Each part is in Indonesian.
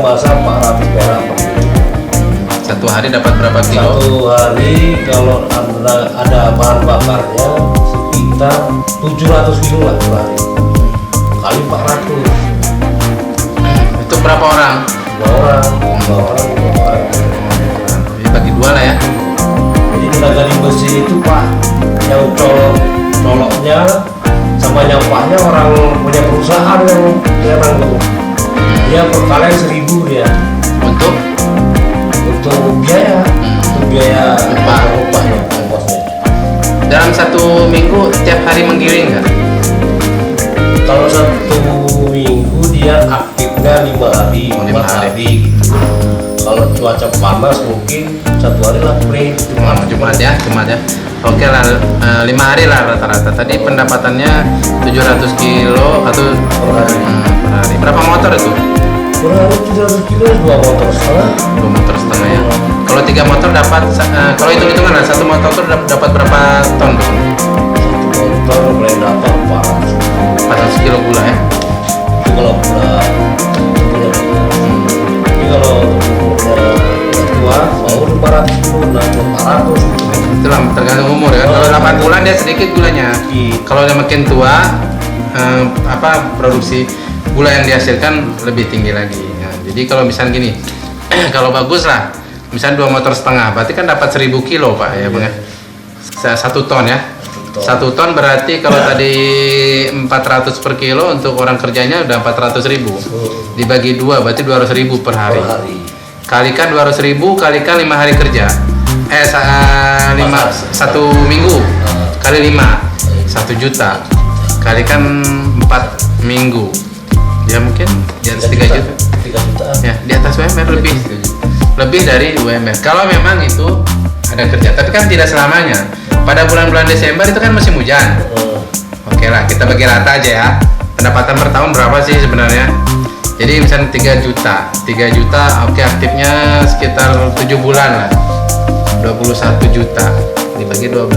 yang basah 400 perak per kilo. Satu hari dapat berapa kilo? Satu hari kalau ada bahan bakarnya sekitar 700 kilo lah per hari. Kali 400. Itu berapa orang? Dua orang. Jadi bagi dua lah ya. Jadi tenaga bersih itu Pak, yang coloknya sama nyampahnya orang punya perusahaan yang nanggung. Dia per kalian 1.000 dia Untuk untuk biaya upahnya ongkosnya. dalam satu minggu tiap hari menggiling nggak? Kalau satu minggu dia aktifnya 5 hari, Oh, 4 5 hari. hari gitu. Kalau cuaca panas mungkin satu hari lah free. Jumat ya. Oke lah, 5 hari lah rata-rata. Tadi pendapatannya 700 kilo atau Per hari. per hari. Berapa motor itu? Per hari 700 kilo 2 motor setengah. 2 motor setengah ya. Kalau 3 motor dapat, kalau hitung-hitungan lah, satu motor tuh dapat berapa ton? Satu motor boleh dapat 400 kilo gula ya. itu kalau udah punya. Tapi kalau udah tua mau 500 kilo, 400 gitu. Itulah tergantung umur ya. Kalau 8 bulan dia sedikit gulanya. Kalau dia makin tua, produksi gula yang dihasilkan lebih tinggi lagi. Nah, jadi kalau misalnya gini, kalau bagus lah, misalnya 2 motor setengah, berarti kan dapat 1000 kilo Pak ya Bang ya. 1 ton ya. 1 ton berarti kalau tadi 400 per kilo untuk orang kerjanya udah 400.000. Dibagi 2 berarti 200.000 per hari. Per hari. Kalikan 200.000 kalikan 5 hari kerja. 1 minggu kali 5 1 juta kalikan 4 minggu ya mungkin di atas 3 juta 3 jutaan. ya, di atas UMR lebih dari UMR kalau memang itu ada kerja, tapi kan tidak selamanya. Pada bulan-bulan Desember itu kan musim hujan. Oke lah, kita bagi rata aja ya. Pendapatan per tahun berapa sih sebenarnya? Jadi misalnya 3 juta, oke, aktifnya sekitar 7 bulan lah, 21 juta dibagi 12.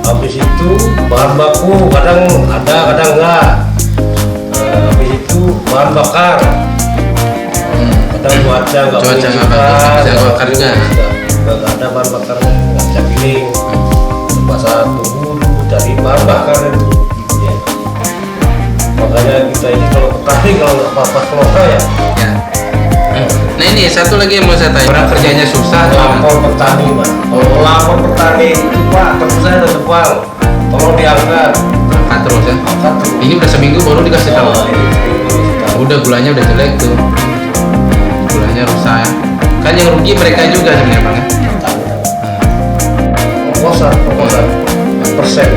Habis itu bahan baku kadang ada kadang enggak. Habis itu bahan bakar kadang cuaca nggak Cuaca nggak bagus, bisa bakar juga. nggak ada bahan bakarnya, nggak bisa giling. Pasar tunggu dulu cari bahan bakar itu ya. Makanya kita ini kalau petani kalau nggak pas kelompok ya Ya. Nah ini satu lagi yang mau saya tanya, orang kerjanya susah lapor petani Pak. Kalau lapor petani itu Pak, terus saya ada tebal, tolong diangkat. angkat terus ya. Angkat terus. Ini udah seminggu baru dikasih tahu. Oh, ini baru kita. Udah gulanya udah jelek tuh, gulanya rusak ya. Kan yang rugi mereka juga sebenarnya Bang ya. Ongkosan persen.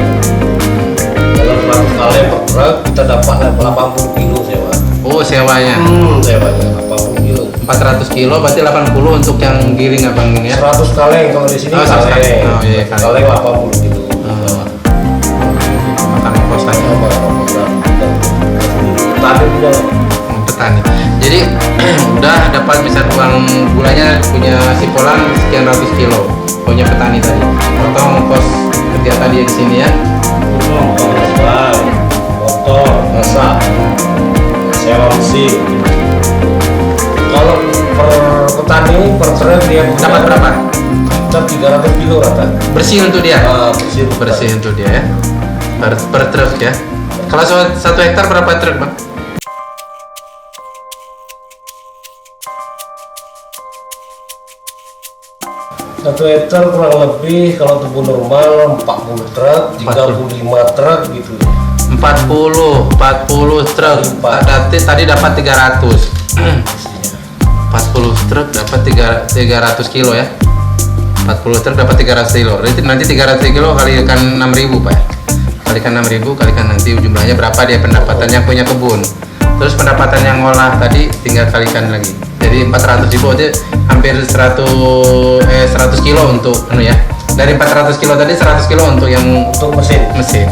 Kalau 100 kali per truk kita dapat 80 kilo sewa. Oh sewanya Sewanya 80 kilo. 400 kilo berarti 80 untuk yang giling abang ini ya. 100 kaleng kalau di sini Oh, 100 kaleng. Oh, iya, kaleng 80 kilo. Makan kosannya Tadi udah petani. Jadi udah dapat misal uang gulanya punya si Polan sekian ratus kilo, punya petani tadi. Potong ongkos kerja tadi di sini ya. motor, masak, sewa mesin. Kalau per petani per truk dia Dapat berapa? Dapat 300 kilo rata. Bersih untuk dia. Bersih Untuk dia ya. Per truk ya. Kalau 1 hektar berapa truk Bang? Satu hektar kurang lebih kalau tebu normal 40 truk, 35 truk gitu. 40 truk. Tadi dapat 300. 40 truk dapat 300 kilo ya. 40 truk dapat 300 kilo. Nanti 300 kilo kalikan 6.000 Pak ya. Kalikan 6.000 kalikan nanti jumlahnya berapa dia pendapatan yang punya kebun. Terus pendapatan yang ngolah tadi tinggal kalikan lagi. Jadi 400.000 itu hampir 100 kilo untuk ya. Dari 400 kilo tadi 100 kilo untuk yang Untuk mesin. mesin.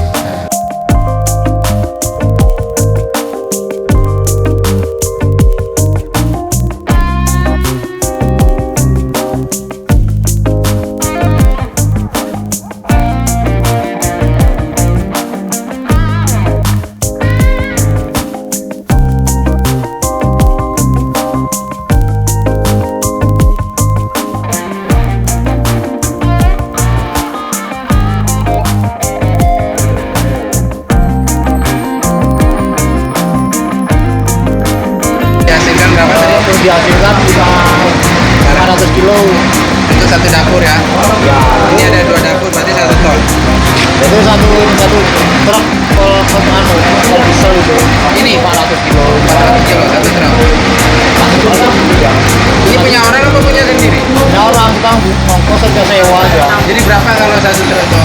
satu dapur ya. Ya. Ini ada 2 dapur, berarti 1 ton. Jadi satu truk kalau diesel itu Ini 400 kilo. 400 kilo satu truk. Ya. Ini punya orang apa punya sendiri? Nah, orang kita ngongkos aja sewa aja. Jadi berapa kalau satu truk tuh?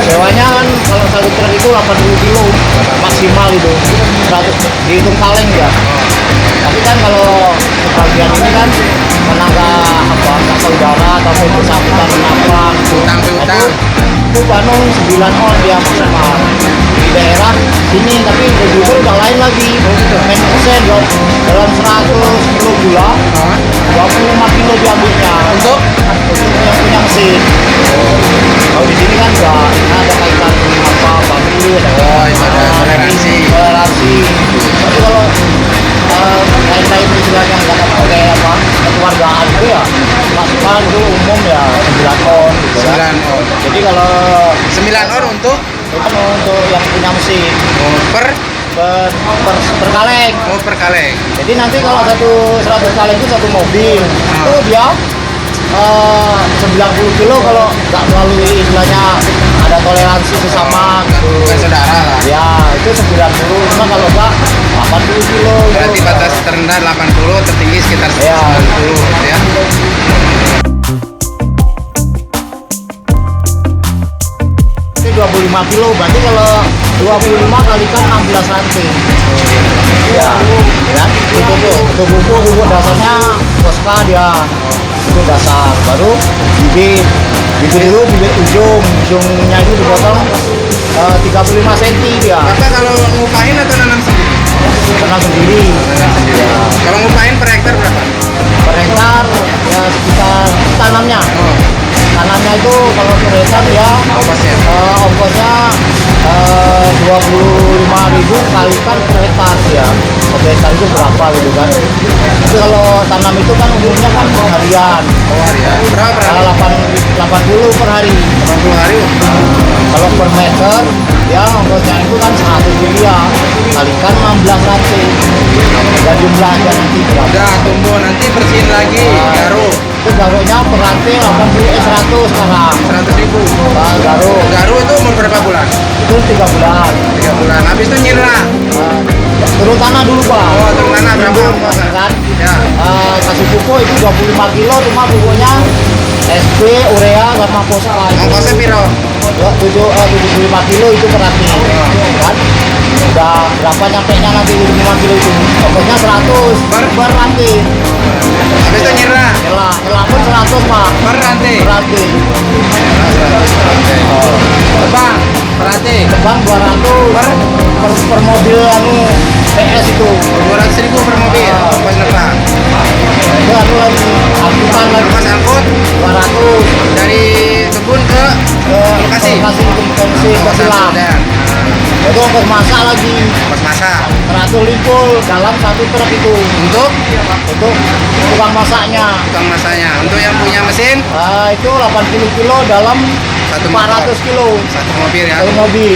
Sewanya kan kalau satu truk itu 80 kilo maksimal itu. 100 dihitung kaleng ya. Tapi kan kalau sebagian ini kan menangga apa saudara atau bersangkutan menabrak Utang piutang. itu Bandung 9 on dia maksimal di daerah sini, tapi begitu udah lain lagi. Main persen dong dalam 100 kilo gula 25 kilo diambilnya Untuk yang punya mesin. Kalau di sini kan nggak ada kaitan apa bagi Oh, itu ada toleransi. toleransi. Tapi kalau lain-lain istilahnya nggak pakai apa kekeluargaan itu ya maksimal itu umum ya 9 on gitu kan. 9 on. Jadi kalau 9 on untuk itu untuk yang punya mesin per per kaleng. per kaleng. Jadi nanti kalau 100 kaleng itu satu mobil itu dia 90 kilo kalau nggak melalui istilahnya ada toleransi sesama gitu. Bukan saudara lah. Ya itu 90, cuma kalau enggak 80 kilo Berarti itu. batas terendah 80, tertinggi sekitar Ya. 90 gitu ya. Itu 25 kilo, berarti kalau 25 kalikan 16 ranting. Ya, kan? Itu bubuk dasarnya Tosca dia. Itu dasar, baru bibit dulu bibit ujungnya itu dipotong 35 cm dia. Bapak kalau ngupahin atau nanam sendiri? Tanam sendiri. Nanam sendiri. Kalau ngupahin per hektar berapa? Per hektar ya sekitar tanamnya. Tanamnya itu kalau per hektar ya Ongkosnya. ongkosnya 25.000 kalikan per hektar ya. Per hektar itu berapa gitu kan. Tapi kalau tanam itu kan umumnya kan harian. Oh, ya. Berapa per hari? 80 per hari. 80 hari. Kalau per meter ya ongkosnya itu kan 100 rupiah kalikan 16 ranting. Dan jumlahnya nanti berapa? Udah tumbuh, nanti bersihin lagi, garuk. Itu garuknya per ranting 100 sekarang. 100.000. Garuk Garuk itu umur berapa bulan? itu 3 bulan. 3 bulan. Habis itu nyirah. Turun tanah dulu pak. Oh, turun tanah berapa? Kan? Ya. Kasih pupuk itu 25 kilo, cuma pupuknya SP, urea, sama fosfa. Ongkosnya piro? 75 kilo itu per ranting. Kan? Udah berapa nyampe nya nanti 75 kilo itu? Ongkosnya 100 per ranting. Habis itu nyirah. Elah pun 100 pak. Per ranting. Per ranting. Tebang, per ranting. Tebang 200 per mobil anu PS itu. 200.000 per mobil. Ongkos nebang. Itu anu lagi angkutan lagi Ongkos angkut 200 dari kebun ke lokasi. lokasi ke Ongkos silang. angkut dan Itu ongkos masak lagi ongkos masak. 100 limpul dalam satu truk itu Untuk tukang masaknya. tukang masaknya. Untuk yang punya mesin Itu 80 kilo dalam Satu 400 kilo satu mobil ya. satu mobil.